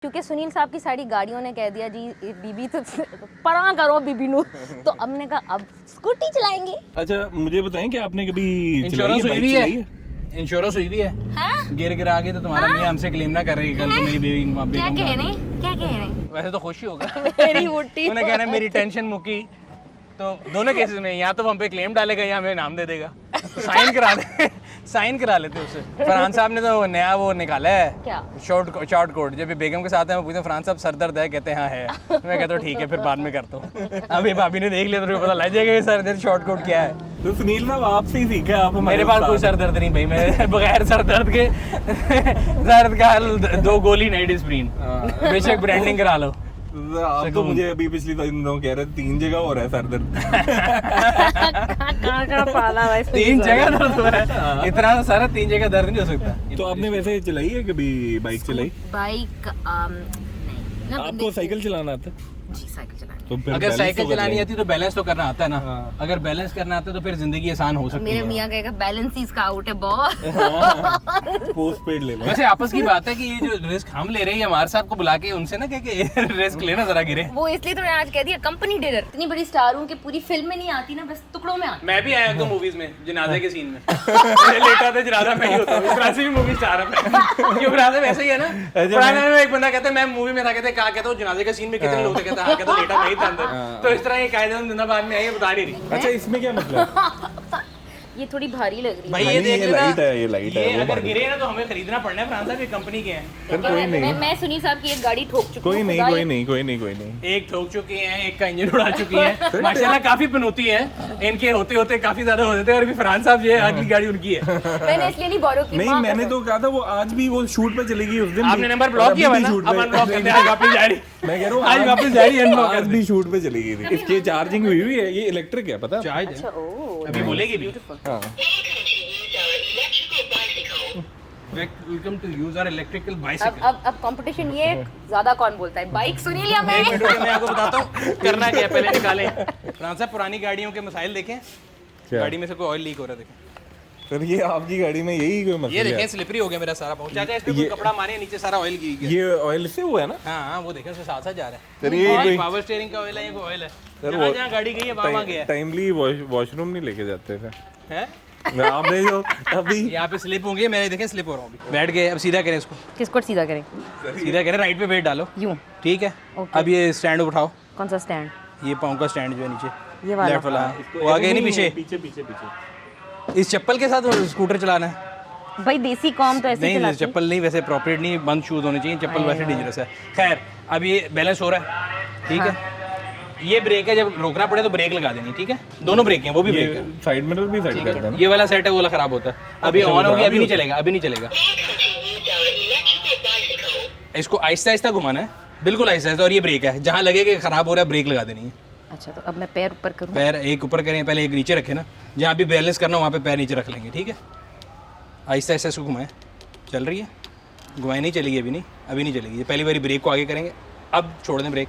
क्योंकि सुनील साहब की सारी गाड़ियों ने कह दिया जी बीबी तो परा करो बीबी नु, तो हमने कहा अब स्कूटी चलाएंगे। अच्छा मुझे बताएं कि आपने कभी इंश्योरेंस हुई भी है? इंश्योरेंस हुई भी है? हाँ? गिर गिरा के तो तुम्हारा मियां हमसे क्लेम ना कर रही कल को मेरी बेगम क्या कह रहे क्या कह रहे वैसे तो खुशी होगा मेरी मुट्ठी उन्हें कहना है मेरी टेंशन मुकी। तो दोनों केसेस में या तो हम पे क्लेम डालेगा या हमें नाम दे देगा, तो साइन करा दे साइन करा लेते उससे। फरहान साहब ने तो नया वो निकाला है क्या? Short code. जब बेगम के साथ हैं वो पूछते हैं फरहान साहब सर दर्द है, कहते हैं हाँ है। मैं कहता हूँ ठीक है फिर बाद में करता हूँ। अभी भाभी ने देख लिया तो पता लग जाएगा सर दर्द शॉर्ट कोड क्या है। तो सुनील साहब आपसे ही सीखा आप मेरे पास कोई सर दर्द नहीं भाई, मैं बगैर सर दर्द के दर्द का 2 गोली नहीं डिस्प्रीन, बेशक ब्रांडिंग करा लो। आप तो मुझे अभी पिछली दिनों कह रहे 3 जगह हो रहा है सर दर्द। कहाँ पाला भाई 3 जगह दर्द हो रहा है, इतना सारा 3 जगह दर्द नहीं हो सकता। तो आपने वैसे चलाई है कभी बाइक चलाई? बाइक नहीं आपको साइकिल चलाना आता? जी साइकिल चलानी। तो फिर अगर बैलेंस साइकिल तो चलानी करना आती तो बैलेंस तो करना आता है ना। हाँ। अगर बैलेंस करना आता तो फिर जिंदगी आसान हो सकती मेरे है। मियाँ कहेगा बैलेंस ही इसका आउट है बॉस। है। पोस्ट पेड ले लो। वैसे आपस की बात है कि ये जो रिस्क हम ले रहे हैं हमारे साहब को बुला के उनसे ना कह के रिस्क लेना जरा गिरे। वो इसलिए तो मैंने आज कह दिया कंपनी डिनर। इतनी बड़ी स्टार हूँ कि पूरी फिल्म में नहीं आती ना, बस टुकड़ों में आती। मैं भी आया तो मूवीज में जनाजे के सीन में मुझे लेटा था जनाजा मैं ही होता हूँ, इस तरह से भी मूवी स्टार है। ये जनाजा वैसे ही है ना। पुराने में एक बंदा कहता है मैं मूवी में था, कहते कहा कहता हूँ जनाजे के सीन में कितने लोग थे, कहता हाँ कहता लेटा नहीं था अंदर। तो इस तरह ये कायदे जिंदाबाद में आई है बता नहीं रही। अच्छा इसमें क्या मतलब? ये थोड़ी भारी लग रही भाई है। ये देख लेना, लाइट है, ये लाइट है, ये वो अगर भारी। गिरे ना तो हमें खरीदना पड़ना है। फ्रांस साहब ये कंपनी के हैं। सर कोई नहीं मैं सुनील साहब की एक गाड़ी ठोक चुकी कोई हूँ, नहीं खुदा कोई ये- नहीं कोई नहीं कोई नहीं। एक ठोक चुकी हैं, एक का इंजन उड़ा चुकी हैं। माशाल्लाह काफी पनौती है, इनके होते होते काफी ज्यादा हो जाते हैं। और अभी फरहान साहब ये अगली गाड़ी उनकी है। मैंने इसलिए नहीं बोरो की। नहीं माँ मैंने कसम। तो कहा था वो आज भी वो शूट पे चलेगी उस दिन भी। आपने नंबर और ब्लॉक अभी किया हुआ भी ना, shoot अब पे- अनब्लॉक करते हैं, आज वापस जा रही। मैं कह रहा हूँ आज वापस जा रही है अनब्लॉक आज भी शूट पे चलेगी थी। इसकी चार्जिंग हुई हुई है, ये इलेक्ट्रिक है पता है? अच्छा ओ अभी बोलेगी भी। हाँ। Welcome to use our electrical bicycle. अब कंपटीशन ये है, ज्यादा कौन बोलता है, बाइक सुनील या मैं? एक मिनट रुकिए, मैं आपको बताता हूँ करना क्या है, पहले निकालें। फरहान साहब पुरानी गाड़ियों के मसाइल देखें, क्या? गाड़ी में से कोई ऑयल लीक हो रहा है देखें। सर ये आपकी गाड़ी में यही कोई ये मसला देखें है? स्लिपरी हो गया मेरा सारा पाउच। चाचा इस पे कोई कपड़ा मारे नीचे सारा ऑयल गिर गया। ये ऑयल से हुआ है ना? हाँ हाँ वो देखें उसके साथ साथ जा रहा है। सर ये कोई पावर स्टीयरिंग का ऑयल है, ये कोई ऑयल है। सर, जहाँ वो- जहाँ गाड़ी गई है वहाँ गया टाइमली वॉशरूम नहीं लेके जाते थे है। आपने जो अभी यहाँ पे स्लिप होंगे, मैंने देखे स्लिप हो रहा हूँ अभी। बैठ गए, अब सीधा करें इसको, किसको सीधा करें? सीधा करें, राइट पे वेट डालो, यूं ठीक है। ओके। अब ये स्टैंड उठाओ, कौन सा स्टैंड? ये पाँव का स्टैंड जो है नीचे, ये वाला? लेफ्ट वाला, वो आगे नहीं पीछे। पीछे पीछे पीछे इस चप्पल के साथ स्कूटर चलाना है? भाई देसी कॉम तो ऐसे ही नहीं चलाती है। चप्पल नहीं, वैसे अप्रोप्रिएट नहीं, बंद शूज होने चाहिए, चप्पल वैसे डेंजरस है। खैर अब ये बैलेंस हो रहा है, ठीक है। ये ब्रेक है, जब रोकना पड़े तो ब्रेक लगा देनी, ठीक है। दोनों ब्रेक हैं, वो भी ब्रेक है। साइड मिरर भी साइड कर देना। ये वाला सेट है, वो वाला खराब होता है। अभी ऑन हो गया, अभी नहीं चलेगा, अभी नहीं चलेगा। इसको आहिस्ता आहिस्ता घुमाना है, बिल्कुल आहिस्ता आहिस्ता। और ये ब्रेक है, जहाँ लगे कि खराब हो रहा है ब्रेक लगा देनी है। अच्छा तो अब मैं पैर ऊपर करूँ? पैर एक ऊपर करें, पहले एक नीचे रखें ना, जहाँ भी बैलेंस करना हो वहाँ पे पैर नीचे रख लेंगे, ठीक है। आहिस्ता आहिस्ता इसको घुमाएं, चल रही है, घुमाएं, नहीं चलेगी अभी नहीं, अभी नहीं चलेगी। ये पहली बारी ब्रेक को आगे करेंगे, अब छोड़ दें ब्रेक।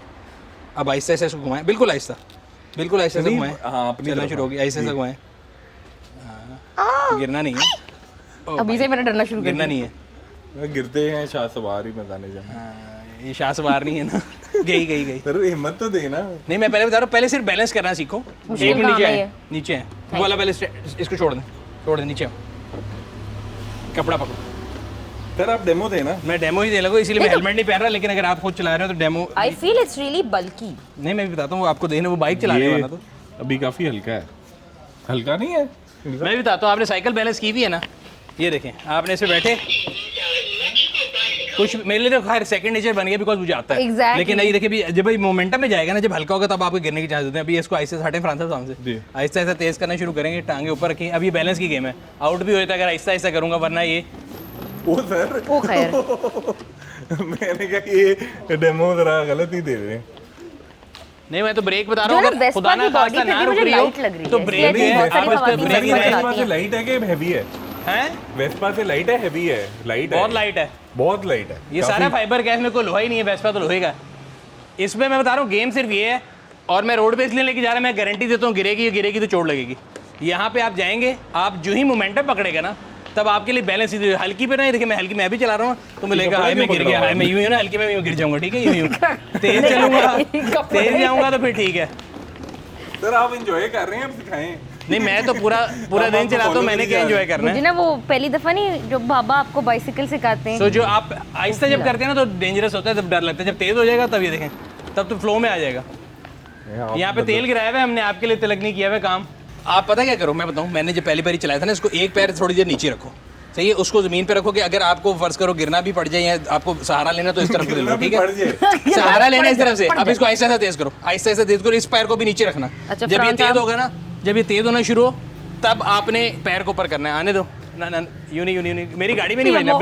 अब आहिस्ता आहिस्ता इसको घुमाएं, बिल्कुल आहिस्ता, बिल्कुल आहिस्ता से घुमाएं। हाँ, अपनी चलना तरफ। शुरू हो गया, आहिस्ता से घुमाएं। हाँ, गिरना नहीं है, ओ अभी से मैंने डरना शुरू कर गिरना दिया। नहीं है। गिरते हैं शाह सवार ही मजा नहीं जाना। हाँ, ये शाह सवार नहीं है ना। गई सर हिम्मत तो देना। नहीं, मैं पहले बता रहा हूँ, पहले सिर्फ बैलेंस करना सीखो। मुश्किल एक काम नीचे है है, ये। नीचे है वो वाला, पहले इसको छोड़ दें, नीचे आओ, कपड़ा पकड़ो। सर आप डेमो देना। मैं डेमो ही दे लगो, इसीलिए मैं हेलमेट नहीं पहन रहा, लेकिन अगर आप खुद चला रहे हो तो demo. I feel it's really bulky. नहीं मैं भी बताता हूँ, वो आपको देने, वो बाइक चलाने वाला तो। अभी काफी हल्का है। हल्का नहीं है? मैं भी बताता हूँ, आपने साइकिल बैलेंस की भी है ना, ये देखें, आपने इसे बैठे कुछ, मेरे लिए तो खैर सेकंड नेचर बन गया, बिकॉज मुझे आता है। Exactly. लेकिन नहीं देखिए भी, जब भाई मोमेंटम में जाएगा ना, जब हल्का होगा तब आपको गिरने की चांस होते हैं। अभी इसको आहिस्ता से हटें फ्रांस साहब सामने जी। से, आहिस्ता आहिस्ता तेज करना शुरू करेंगे, टांगे ऊपर रखें। अब ये बैलेंस की गेम है, आउट भी होता है अगर आहिस्ता आहिस्ता करूंगा, वरना ये ओ सर ओ खैर मैंने कहा ये डेमो जरा गलत ही दे रहे हैं। नहीं, मैं तो ब्रेक बता रहा हूँ, जो ना अगर वेस्पा खुदा ना की body खास्ता पे ना भी रुक मुझे रही हो light लग रही तो है, ब्रेक इसलिए है, बहुत सारी आप इस पे खवातीन ब्रेक वेस्पा नहीं चलाती वेस्पा से लाइट है कि हैवी है? हैं, वेस्पा से लाइट है हैवी है? लाइट है, बहुत लाइट है, बहुत लाइट है। ये सारा फाइबर गैस में कोई लोहा ही नहीं है, वेस्पा तो लोहे का। इसमें मैं बता रहा हूँ गेम सिर्फ ये है, और मैं रोड पे इसलिए लेके जा रहा, मैं गारंटी देता हूँ गिरेगी तो चोट लगेगी। यहाँ पे आप जाएंगे, आप जो ही मोमेंटम पकड़ेगा ना, तब आपके लिए बैलेंस सीधी हल्की पे नहीं। देखिए मैं हल्की मैं भी चला रहा हूँ तो मैं लेकर हाई में गिर गया, हाई में यूं ना, हल्की में यूं गिर जाऊंगा, ठीक है, यूं तेज चलूंगा, तेज जाऊंगा तो फिर ठीक है। सर आप एंजॉय कर रहे हैं, आप सिखाएं। नहीं मैं तो पूरा दिन चलाता हूँ, मैंने क्या एंजॉय करना मुझे है। ना वो पहली दफा नहीं जो बाबा आपको बाइसिकल सिखाते हैं, तो जो आप आहिस्ता जब करते हैं ना तो डेंजरस होता है, तब डर लगता है। जब तेज हो जाएगा तब ये देखें, तब तो फ्लो में आ जाएगा। यहाँ पे तेल गिराया हुआ है हमने, आपके लिए तिलक नहीं किया हुआ काम। आप पता क्या करो, मैं बताऊँ, मैंने जब पहली बार चलाया था ना, इसको एक पैर थोड़ी देर नीचे रखो, सही है, उसको जमीन पे रखो कि अगर आपको फर्ज करो गिरना भी पड़ जाए या आपको सहारा लेना तो इस तरफ ले लो, ठीक है, सहारा लेना इस तरफ से। अब इसको ऐसा ऐसा तेज करो, ऐसा ऐसा तेज करो, इस पैर को भी नीचे रखना। अच्छा, जब ये तेज होगा ना, जब ये तेज होना शुरू हो तब आपने पैर को ऊपर करना है। आने दो ना ना, यूं नहीं, मेरी गाड़ी में नहीं बजना।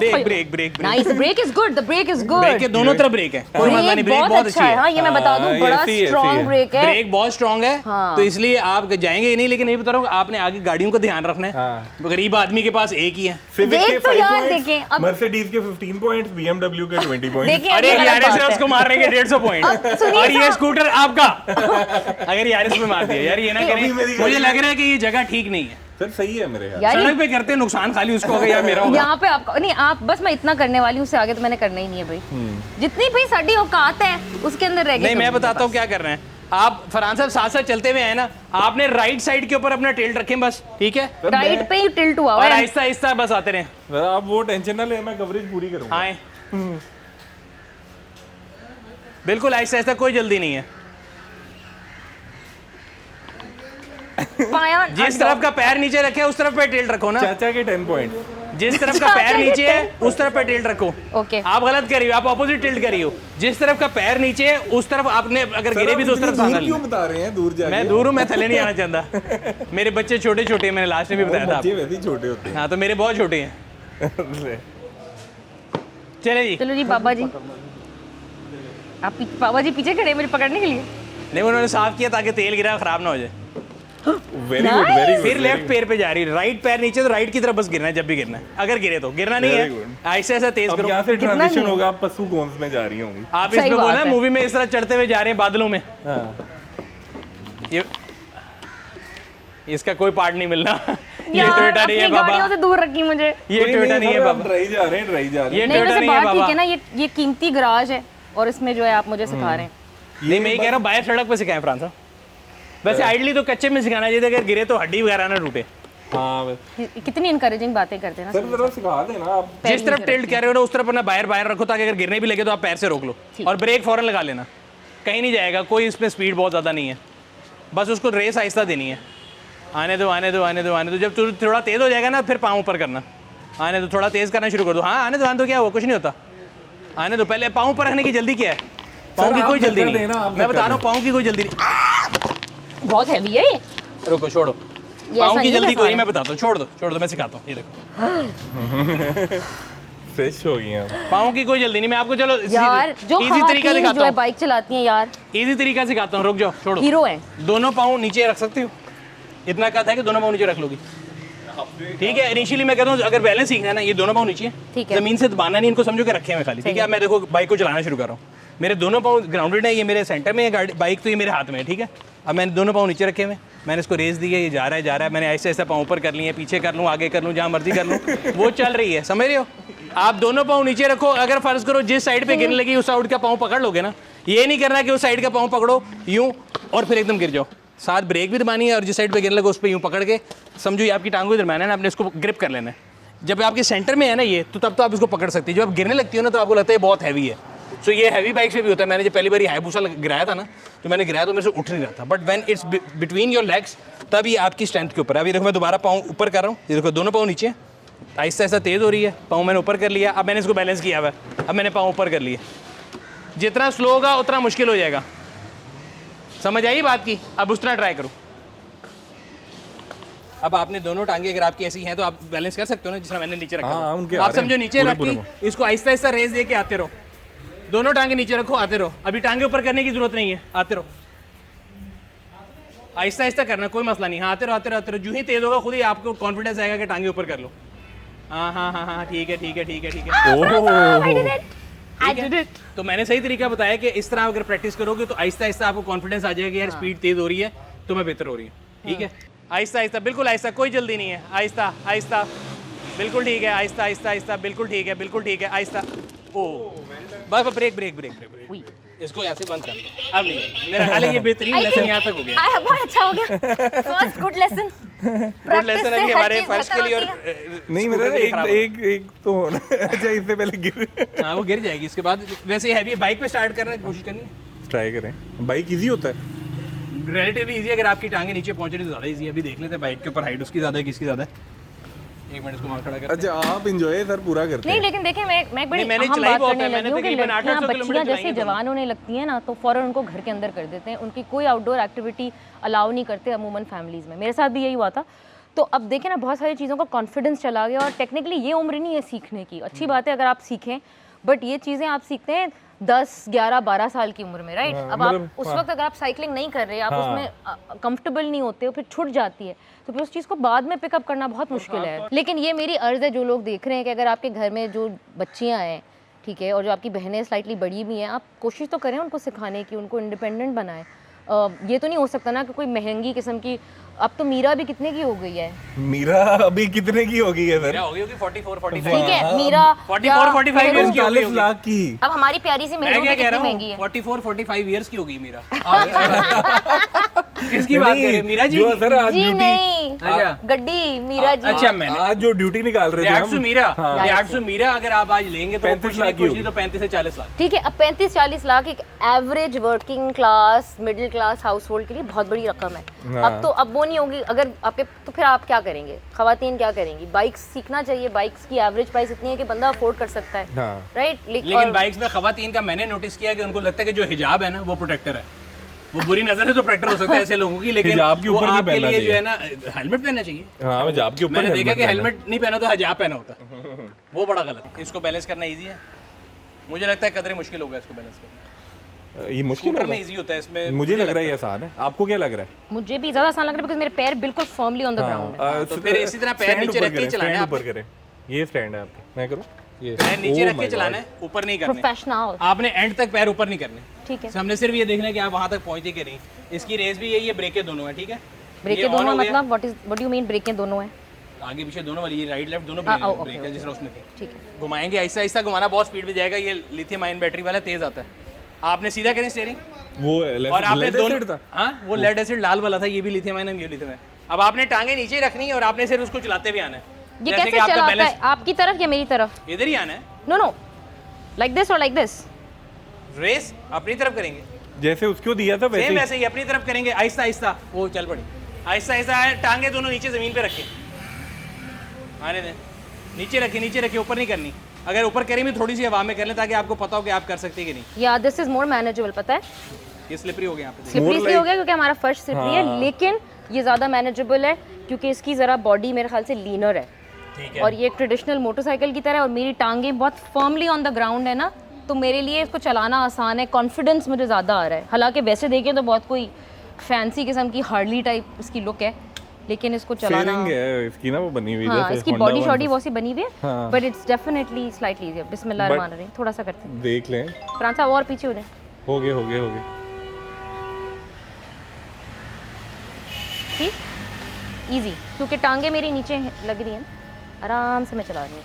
Brake nice, brake is good, the brake is good. Brake के दोनों तरफ ब्रेक है, कोई मसला नहीं, ब्रेक बहुत अच्छी है। हाँ ये मैं बता दूं, बड़ा स्ट्रॉन्ग ब्रेक है, ब्रेक बहुत स्ट्रॉन्ग है। हाँ। तो इसलिए आप जाएंगे ही नहीं, लेकिन नहीं बता रहा हूँ, आपने आगे गाड़ियों का ध्यान रखना है। गरीब आदमी के पास एक ही है। देख तो यार, देखें अब मर्सिडीज के 15 पॉइंट्स, बीएमडब्ल्यू के 20 पॉइंट्स। देखिए अरे यारिस है, उसको मारने के 150 पॉइंट, और ये स्कूटर आपका अगर यारिस में मार दिया यार, ये ना करें। मुझे लग रहा है कि ये जगह ठीक नहीं है सर, सही है मेरे यार। यार सड़क पे करते हैं नुकसान खाली उसको, अगर यार मेरा होगा। यहाँ पे आपका नहीं, आप बस मैं इतना करने वाली हूँ, उससे आगे तो मैंने करना ही नहीं है भाई। जितनी भी साडी औकात है उसके अंदर रह गई। नहीं मैं बताता हूँ क्या कर रहे हैं आप। फरहान साहब साथ साथ चलते हुए हैं ना, आपने राइट साइड के ऊपर अपना टिल्ट रखें बस, ठीक है, राइट पे ही टिल्ट हुआ और है। आहिस्ता आहिस्ता बस आते रहे। सर आप वो टेंशन ना ले, मैं कवरेज पूरी करूंगा। आए बिल्कुल आहिस्ता आहिस्ता, कोई जल्दी नहीं है। पाया जिस तरफ का पैर नीचे रखे उस तरफ पे टिल्ट रखो ना। चाचा के 10 पॉइंट। जिस तरफ का पैर नीचे है उस तरफ पे टिल्ट रखो। ओके, आप गलत कर रही हो, आप ऑपोजिट टिल्ट कर रही हो। जिस तरफ का पैर नीचे है उस तरफ आपने अगर गिरे भी तो उस तरफ सांगल। क्यों बता रहे हैं दूर जाके? मैं दूर हूँ, मैं थले नहीं आना चाहता। मेरे बच्चे छोटे छोटे हैं, मैंने लास्ट में भी बताया था बच्चे वैसे ही छोटे होते हाँ, तो मेरे बहुत छोटे हैं। हैं। चले जी, चलो जी बाबा जी, आप बाबा जी पीछे खड़े हैं मेरे पकड़ने के लिए। नहीं उन्होंने साफ किया ताकि तेल गिरा खराब ना हो जाए। Very good, very good. फिर लेफ्ट पैर पे जा रही है, राइट पैर नीचे, तो राइट की तरफ बस गिरना है जब भी गिरना है। अगर गिरे तो गिरना नहीं Very है, good. ऐसे ऐसे तेज अब करो। यहाँ से कितना ट्रांजिशन नहीं? होगा, आप पशु कौन में जा रही होंगी। आप सही इसमें बात बोला है। मूवी में इस तरह चढ़ते हुए जा रहे हैं बादलों में, हाँ। ये इसका कोई पार्ट नहीं मिलना। ये यार, टोयोटा नहीं है अपनी गाड़ियों बाबा, से दूर रखी मुझे। ये टोयोटा नहीं है बाबा, ड्राई जा रहे हैं, ड्राई जा रहे ये हैं। नहीं टोयोटा वैसे नहीं है बात ठीक बाबा। है ना, ये कीमती गराज है और इसमें जो है आप मुझे सिखा रहे हैं। नहीं मैं ये कह रहा हूँ बाहर सड़क पे सिखाएं फ्रांस साहब। वैसे आइडली तो कच्चे में सिखाना चाहिए, अगर गिरे तो हड्डी वगैरह ना टूटे। हाँ बस। कितनी इनकरेजिंग बातें करते हैं ना सर जरा सिखा देना आप। जिस तरफ टिल्ट कर रहे हो ना उस तरफ अपना बाहर रखो, ताकि अगर गिरने भी लगे तो आप पैर से रोक लो, और ब्रेक फौरन लगा लेना, कहीं नहीं जाएगा। कोई इसमें स्पीड बहुत ज़्यादा नहीं है, बस उसको रेस आहिस्ता देनी है। आने दो आने दो आने दो आने दो, जब थोड़ा तेज़ हो जाएगा ना फिर पाँव ऊपर करना। आने दो, थोड़ा तेज़ करना शुरू कर दो। हाँ आने दो क्या हुआ, कुछ नहीं होता। आने दो, पहले पाँव ऊपर रखने की जल्दी क्या है, पाँव की कोई जल्दी नहीं। मैं बता रहा हूँ पाँव की कोई जल्दी नहीं। बहुत हैवी है ये। रुको छोड़ो, ये पाँव ऐसा की नहीं जल्दी है कोई नहीं, सारा। मैं बताता हूँ। छोड़ दो मैं सिखाता हूँ। ये देखो फ्रेश हो गई हैं। पाँव की कोई जल्दी नहीं, मैं आपको चलो यार जो इजी तरीका खवातीन दिखाता जो है हूँ। बाइक चलाती हैं यार, इजी तरीका सिखाता हूँ, रुक जाओ, छोड़ो। हीरो है। दोनों पाँव नीचे रख सकती हो, इतना कद है कि दोनों पाँव नीचे रख लोगी, ठीक है। इनिशियली मैं कहता हूँ अगर बैलेंस सीखना है ना, ये दोनों पाँव नीचे ठीक है। जमीन से दबाना नहीं, इनको समझो कि रखे हुए खाली, ठीक है। अब मैं देखो बाइक को चलाना शुरू कर रहा हूँ, मेरे दोनों पाँव ग्राउंडेड है, ये मेरे सेंटर में है गाड़ी, बाइक तो ये मेरे हाथ में है, ठीक है। अब मैंने दोनों पाँव नीचे रखे हुए, मैंने इसको रेस दी है, ये जा रहा है, मैंने ऐसे ऐसे पाँव ऊपर कर लिए, पीछे कर लूँ, आगे कर लूँ, जहाँ मर्जी कर लूँ, वो चल रही है, समझ रहे हो। आप दोनों पाँव नीचे रखो, अगर फर्ज करो जिस साइड पे गिरने लगी उस साइड का पाँव पकड़ लोगे ना, ये नहीं करना कि उस साइड का पाँव पकड़ो यूं और फिर एकदम गिर जाओ। साथ ब्रेक भी दबानी है, और जिस साइड पे गिरने लगे उस पर यूं पकड़ के, समझो ये आपकी टांगों के दरम्यान है ना, आपने इसको ग्रिप कर लेना है। जब आपके सेंटर में है ना ये, तो तब तो आप इसको पकड़ सकती है। जब आप गिरने लगती हो ना तो आपको लगता है बहुत हैवी है। सो ये हैवी बाइक से भी होता है। मैंने जब पहली बार हायाबुसा गिराया था ना, तो मैंने गिराया तो मेरे से उठ नहीं रहा था, but when it's between your legs तब ये आपकी स्ट्रेंथ के ऊपर है। अभी देखो मैं दोबारा पाँव ऊपर कर रहा हूँ, ये देखो दोनों पाँव नीचे, आहिस्ता आहिस्ता तेज़ हो रही है, पाँव मैंने ऊपर कर लिया। अब मैंने इसको बैलेंस किया हुआ है, अब मैंने पाँव ऊपर कर लिए। जितना स्लो होगा उतना मुश्किल हो जाएगा, समझ आई बात की। अब उस तरह ट्राई करो। अब आपने दोनों टांगे अगर आपकी ऐसी हैं तो आप बैलेंस कर सकते हो ना, जिस तरह मैंने नीचे रखा हाँ, हुआ। उनके आ आप रहे हैं, समझो नीचे पूरे रखी, इसको आहिस्ता आहिस्ता रेस दे के आते रहो, दोनों टांगे नीचे रखो, आते रहो। अभी टांगे ऊपर करने की जरूरत नहीं है, आते रहो, आहिस्ता आहिस्ता करना, कोई मसला नहीं। हाँ आते रहो आते रहो आते रहो, जो ही तेज होगा खुद ही आपको कॉन्फिडेंस आएगा कि टांगे ऊपर कर लो। हाँ हाँ हाँ हाँ ठीक है ठीक है ठीक है ठीक है। ठीक है? तो मैंने सही तरीका बताया कि इस तरह अगर प्रैक्टिस करोगे तो आहिस्ता आहिस्ता आपको कॉन्फिडेंस आ जाएगा कि यार स्पीड तेज हो रही है तो मैं बेहतर हो रही हूँ, ठीक है। आहिस्ता आहिस्ता, बिल्कुल आहिस्ता, कोई जल्दी नहीं है, आहिस्ता आहिस्ता बिल्कुल ठीक है, आहिस्ता आहिस्ता आहिस्ता, बिल्कुल ठीक है, बिल्कुल ठीक है, आहिस्ता। ओ बस ब्रेक ब्रेक ब्रेक ब्रेक, उई। इसको यहाँ से बंद कर दो। अब नहीं, मेरा ख्याल है ये बेहतरीन लेसन यहाँ तक हो गया। बहुत अच्छा हो गया, first good lesson. Good lesson अभी हमारे फर्श के लिए और नहीं मेरा एक तो होना। अच्छा इससे पहले गिर हाँ वो गिर जाएगी इसके बाद। वैसे हैवी बाइक पे स्टार्ट करने की कोशिश करनी है, ट्राई करें। बाइक इजी होता है रिलेटिवली इजी। अगर आपकी टांगे नीचे पहुंच रही तो ज़्यादा इजी है। अभी देख लेते हैं बाइक के ऊपर हाइट उसकी ज़्यादा है किसकी ज़्यादा है। एक मिनट इसको वहाँ खड़ा कर। अच्छा आप एंजॉय सर पूरा करते नहीं हैं। लेकिन देखिए मैं एक बड़ी मैंने अहम चलाई बात बहुत करने है, लगी मैंने हूँ कि तकरीबन 800 लड़कियाँ किलोमीटर बच्चियाँ चलाई जैसे हैं जवान होने लगती हैं ना तो फ़ौरन उनको घर के अंदर कर देते हैं। उनकी कोई आउटडोर एक्टिविटी अलाउ नहीं करते अमूमन फैमिलीज़ में। मेरे साथ भी यही हुआ था। तो अब देखें ना बहुत सारी चीज़ों का कॉन्फिडेंस चला गया और टेक्निकली ये उम्र नहीं है सीखने की। अच्छी बात है अगर आप सीखें, बट ये चीज़ें आप सीखते हैं 10, 11, 12 साल की उम्र में, राइट। अब आप उस वक्त अगर आप साइकिलिंग नहीं कर रहे, आप उसमें कंफर्टेबल नहीं होते हो, फिर छूट जाती है, तो फिर उस चीज़ को बाद में पिकअप करना बहुत मुश्किल है। लेकिन ये मेरी अर्ज़ है जो लोग देख रहे हैं कि अगर आपके घर में जो बच्चियाँ हैं, ठीक है, और जो आपकी बहनें स्लाइटली बड़ी भी हैं, आप कोशिश तो करें उनको सिखाने की, उनको इंडिपेंडेंट बनाएं। ये तो नहीं हो सकता ना कि कोई महंगी किस्म की। अब तो मीरा भी कितने की हो गई है? मीरा अभी कितने की हो गई है सर? हो गई होगी 44 45। ठीक है, मीरा 44 45 इयर्स की हो गई 40 लाख की। अब हमारी प्यारी सी मैं मेहरून क्या कह कितनी रहा महंगी हूँ, है? 44 45 इयर्स की हो गई मीरा। किसकी बात कर रहे हैं? मीरा जी जो सर आज जी ड्यूटी नहीं, अच्छा गड्डी मीरा जी। अच्छा मैंने आज जो ड्यूटी निकाल रहे थे रियाक्सु हम। मीरा, हाँ। रियाक्सु मीरा अगर आप आज लेंगे तो 35 लाख की होगी। तो 35 से 40 लाख। ठीक है, अब 35-40 लाख एक average working class middle class house hold के लिए बहुत बड़ी रकम है। हाँ। अब तो अब वो नहीं होगी अगर आपके, तो फिर आप क्या करेंगे? खवातीन क्या करेंगी? बाइक्स सीखना चाहिए। बाइक्स की एवरेज प्राइस इतनी है कि बंदा अफोर्ड कर सकता है, हाँ। राइट। लेकिन बाइक्स में खवातीन का मैंने नोटिस किया कि उनको लगता है कि जो हिजाब है ना वो प्रोटेक्टर है। वो बुरी नजर से तो प्रोटेक्टर हो सकता है ऐसे लोगों की, लेकिन हिजाब के वो ऊपर नहीं आपके पहनना लिए जो चाहिए। है ना हेलमेट पहनना चाहिए। हाँ हिजाब के ऊपर मैंने देखा कि पहनना। हेलमेट नहीं पहना तो हिजाब पहना होता, वो बड़ा गलत है। इसको बैलेंस करना इजी है, मुझे लगता है कदरे मुश्किल होगा इसको बैलेंस करना। ये मुश्किल स्कूटर होगा। में इजी होता है, इसमें मुझे लग रहा है ये आसान है। आपको क्या लग रहा है? मुझे भी ज्यादा आसान लग रहा है बिकॉज़ मेरे पैर बिल्कुल फर्मली ऑन द ग्राउंड है। तो फिर इसी तरह पैर नीचे रख के चलाना है ऊपर करें। ये स्टैंड है आपका, मैं करूं? ये पैर नीचे Oh रख के my चलाना God। है, ऊपर नहीं करने। प्रोफेशनल, आपने एंड तक पैर ऊपर नहीं करने, ठीक है। हमने सिर्फ ये देखना है कि आप वहां तक पहुंचती कि नहीं। इसकी रेस भी यही है, ब्रेकें दोनों है, ठीक है। ब्रेकें दोनों मतलब व्हाट यू मीन ब्रेकें दोनों हैं? आगे पीछे दोनों वाली, ये राइट लेफ्ट दोनों ओके, ब्रेक है जिस तरह उसमें थी। ठीक है। घुमाएंगे आहिस्ता आहिस्ता, घुमाना बहुत स्पीड में जाएगा। ये लिथियम आयन बैटरी वाला तेज आता है। आपने सीधा करें स्टीयरिंग, वो और आपने lead दोनों acid था। हाँ वो लेड एसिड लाल वाला था, ये भी लिथियम आयन, ये लिथियम है। अब आपने टांगे नीचे ही रखनी है और आपने सिर्फ उसको चलाते भी आना है। ये जैसे कैसे कि आपका चलाता बैलेंस है? आपकी तरफ या मेरी तरफ? इधर ही आना है। नो नो, लाइक दिस और लाइक दिस। रेस अपनी तरफ करेंगे, जैसे उसको दिया था सेम वैसे वैसे ही अपनी तरफ करेंगे। आहिस्ता आहिस्ता वो चल पड़ी, आहिस्ता आहिस्ता टांगे दोनों नीचे जमीन पे रखें, आने दें। नीचे रखिए, नीचे रखिए, ऊपर नहीं करनी। अगर ऊपर करेंगे थोड़ी सी हवा में कर लें ताकि आपको पता हो कि आप कर सकते हैं कि नहीं। या दिस इज मोर मैनेजेबल। पता है ये स्लिपरी हो गया यहाँ पे। स्लिपरी इसलिए हो गया क्योंकि हमारा फर्श स्लिपरी है, लेकिन ये ज़्यादा मैनेजेबल है क्योंकि इसकी ज़रा बॉडी मेरे ख्याल से लीनर है। ठीक है। और ये एक ट्रेडिशनल मोटरसाइकिल की तरह है और मेरी टांगें बहुत फर्मली ऑन द ग्राउंड है ना, तो मेरे लिए इसको चलाना आसान है। कॉन्फिडेंस मुझे ज़्यादा आ रहा है। हालांकि वैसे देखें तो बहुत कोई फैंसी किस्म की हार्डली टाइप इसकी लुक है, लेकिन इसको चलाना फेयरिंग है इसकी ना, वो बनी हुई हाँ, जैसे इसकी Honda बॉडी one शॉडी से। वो सी बनी हुई है, हाँ। But it's definitely slightly easier. बिस्मिल्लाह रहमान रहीम। थोड़ा सा करते हैं देख लें। प्रांता, और पीछे हो जाए। हो गए हो गए हो गए। ठीक, इजी, क्योंकि टांगे मेरी नीचे लग रही हैं, आराम से मैं चला रही हूँ।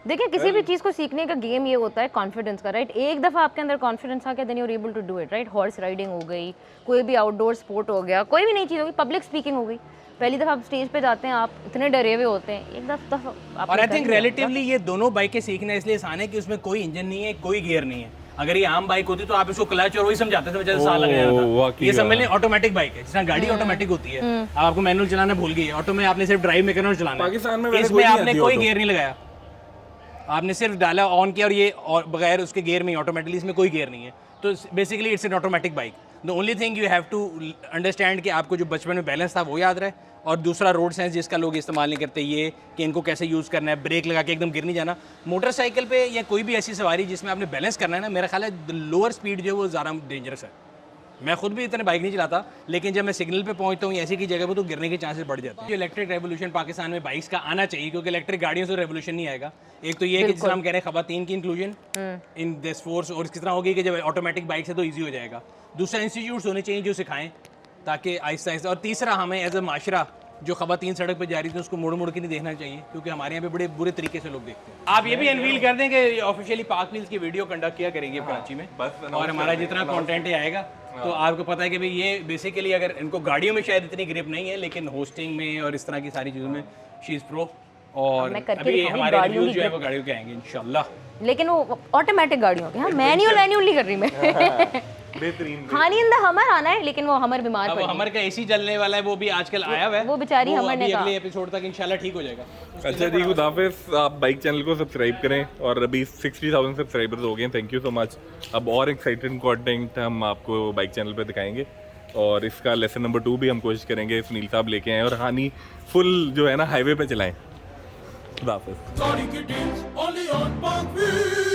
देखिए किसी भी चीज़ को सीखने का गेम ये होता है कॉन्फिडेंस का, राइट। एक दफ़ा आपके अंदर कॉन्फिडेंस आ गया, then you are able to do it, right. Horse riding हो गई, कोई भी आउटडोर स्पोर्ट हो गया, कोई भी नई चीज़ होगी, पब्लिक स्पीकिंग हो गई। पहली दफ़ा आप स्टेज पे जाते हैं, आप इतने डरे हुए होते हैं, एक दफ़ा आप। और आई थिंक रिलेटिवली ये दोनों बाइकें सीखना इसलिए आसान है कि उसमें कोई इंजन नहीं है, कोई गियर नहीं है। अगर ये आम बाइक होती तो आप इसको क्लच और वही समझाते थे, मुझे साल लग जाता था। ये सब में ऑटोमेटिक बाइक है, जिसमें गाड़ी ऑटोमेटिक होती है। आपको मैनुअल चलाना भूल गई है, ऑटो में आपने सिर्फ ड्राइव में करना और चलाना है। पाकिस्तान में वैसे इसमें कोई नहीं आपने आती कोई ऑटो। गियर नहीं लगाया, आपने सिर्फ डाला ऑन किया और ये और बगैर उसके गियर में ऑटोमेटिकली, इसमें कोई गियर नहीं है। तो basically it's an automatic bike. The only thing you have to understand कि आपको जो बचपन में बैलेंस था वो याद रहे, और दूसरा रोड सेंस जिसका लोग इस्तेमाल नहीं करते, ये कि इनको कैसे यूज़ करना है, ब्रेक लगा के एकदम गिर नहीं जाना। मोटरसाइकिल पे या कोई भी ऐसी सवारी जिसमें आपने बैलेंस करना है ना, मेरा ख्याल है लोअर स्पीड जो है वो ज़्यादा डेंजरस है। मैं खुद भी इतने बाइक नहीं चलाता, लेकिन जब मैं सिग्नल पे पहुंचता हूँ ऐसी की जगह पे तो गिरने के चांसेस बढ़ जाते हैं। जो इलेक्ट्रिक रेवोल्यूशन पाकिस्तान में बाइक्स का आना चाहिए, क्योंकि इलेक्ट्रिक गाड़ियों से रेवोल्यूशन नहीं आएगा। एक तो ये है कि जिस तरह हम कह रहे हैं खवातीन की इंक्लूजन इन दिस फोर्स, और किस तरह होगी कि जब ऑटोमेटिक बाइक है तो ईजी हो जाएगा। दूसरा इंस्टीट्यूट्स होने चाहिए जो सिखाएं ताकि आहिस्ता आहिस्ता, और तीसरा हमें एज अ माशरा जो ख़वातीन सड़क पे जा रही थी उसको मुड़ मुड़ के नहीं देखना चाहिए, क्योंकि हमारे यहाँ पे बड़े बुरे तरीके से लोग देखते हैं। आप ये भी अनवील कर दें कि ऑफिशियली पाक व्हील्स की वीडियो कंडक्ट किया करेंगे कराची में, और हमारा जितना कंटेंट आएगा तो आपको पता है कि भाई ये बेसिकली, अगर इनको गाड़ियों में शायद इतनी ग्रिप नहीं है, लेकिन होस्टिंग में और इस तरह की सारी चीज़ों में शी इज़ प्रो। और मैं करके अभी दिखाऊंगी हमारे गाड़ियों रिव्यूज की जो है वो गाड़ियों के आएंगे इंशाल्लाह, लेकिन वो ऑटोमेटिक गाड़ियों के। हाँ, मैनुअल नहीं कर रही मैं। बेहतरीन। खानी इन द हमर आना है, लेकिन वो हमर बीमार अब पड़ी। हमर का एसी चलने वाला है, वो भी आजकल आया हुआ है, वो बेचारी हमर ने अभी कहा। अगले एपिसोड तक इंशाल्लाह ठीक हो जाएगा। अच्छा जी, खुदा हाफिज़। आप बाइक चैनल को सब्सक्राइब करें, और अभी 60,000 सब्सक्राइबर्स हो गए हैं, थैंक यू सो मच। अब और एक्साइटेड कंटेंट हम आपको बाइक चैनल पे दिखाएंगे, और इसका लेसन नंबर 2 भी हम कोशिश करेंगे सुनील साहब लेके आएँ, और हानि फुल जो है ना हाईवे पे चलाएं। खुदा हाफिज़। Johnny Giddings, only on Parkville.